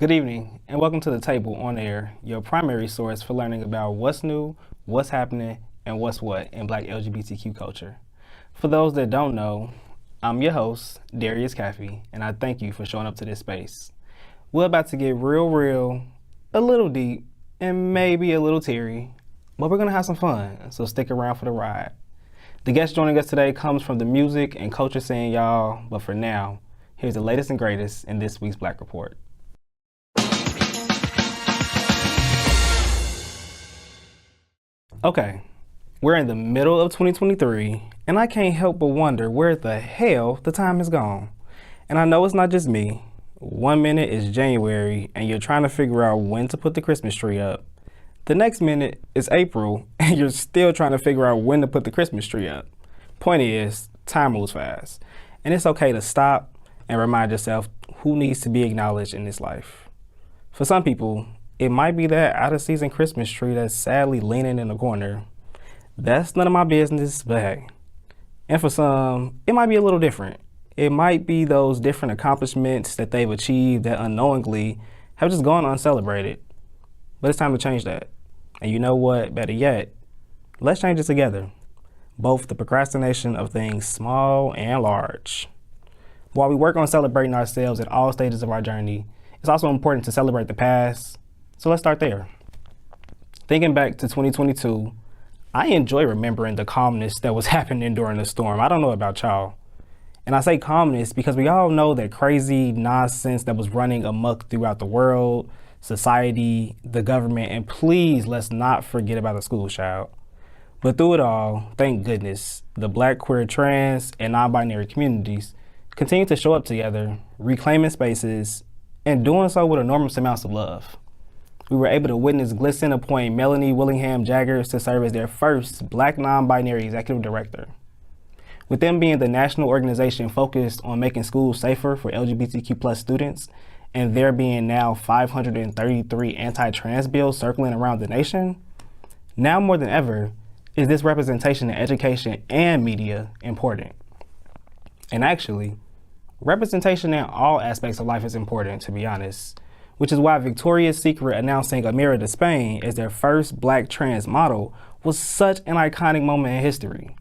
Good evening, and welcome to The Table on Air, your primary source for learning about what's new, what's happening, and what's what in Black LGBTQ culture. For those that don't know, I'm your host, Darius Caffey, and I thank you for showing up to this space. We're about to get real, a little deep, and maybe a little teary, but we're gonna have some fun, so stick around for the ride. The guest joining us today comes from the music and culture scene, y'all, but for now, here's the latest and greatest in this week's Black Report. Okay, we're in the middle of 2023, and I can't help but wonder where the hell the time has gone. And I know it's not just me. 1 minute is January, and you're trying to figure out when to put the Christmas tree up. The next minute is April, and you're still trying to figure out when to put the Christmas tree up. Point is, time moves fast, and it's okay to stop and remind yourself who needs to be acknowledged in this life. For some people, it might be that out-of-season Christmas tree that's sadly leaning in the corner. That's none of my business, but hey. And for some, it might be a little different. It might be those different accomplishments that they've achieved that unknowingly have just gone uncelebrated. But it's time to change that. And you know what? Better yet, let's change it together. Both the procrastination of things small and large. While we work on celebrating ourselves at all stages of our journey, it's also important to celebrate the past. So let's start there. Thinking back to 2022, I enjoy remembering the calmness that was happening during the storm. I don't know about y'all. And I say calmness because we all know that crazy nonsense that was running amok throughout the world, society, the government, and please let's not forget about the school child. But through it all, thank goodness, the Black, queer, trans, and non-binary communities continue to show up together, reclaiming spaces, and doing so with enormous amounts of love. We were able to witness GLSEN appoint Melanie Willingham-Jaggers to serve as their first Black Nonbinary Executive Director. With them being the national organization focused on making schools safer for LGBTQ+ students, and there being now 533 anti-trans bills circling around the nation, now more than ever is this representation in education and media important. And actually, representation in all aspects of life is important, to be honest, which is why Victoria's Secret announcing Emira D'Spain as their first Black trans model was such an iconic moment in history.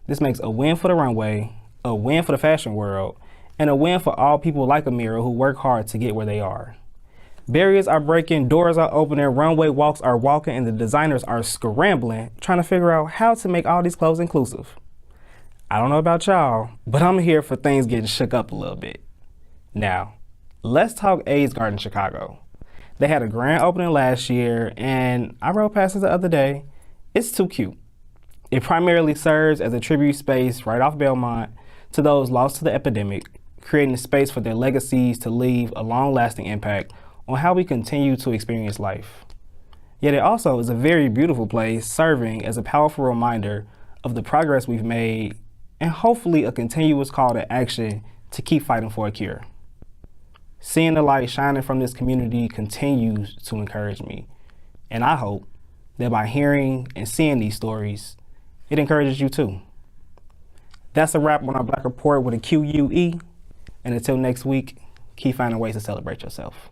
This makes a win for the runway, a win for the fashion world, and a win for all people like Emira who work hard to get where they are. Barriers are breaking, doors are opening, runway walks are walking, and the designers are scrambling, trying to figure out how to make all these clothes inclusive. I don't know about y'all, but I'm here for things getting shook up a little bit. Now, let's talk AIDS Garden Chicago. They had a grand opening last year, and I rode past it the other day. It's too cute. It primarily serves as a tribute space right off Belmont to those lost to the epidemic, creating a space for their legacies to leave a long-lasting impact on how we continue to experience life. Yet it also is a very beautiful place, serving as a powerful reminder of the progress we've made and hopefully a continuous call to action to keep fighting for a cure. Seeing the light shining from this community continues to encourage me, and I hope that by hearing and seeing these stories, it encourages you too. That's a wrap on our Black Report with a QUE, and until next week, keep finding ways to celebrate yourself.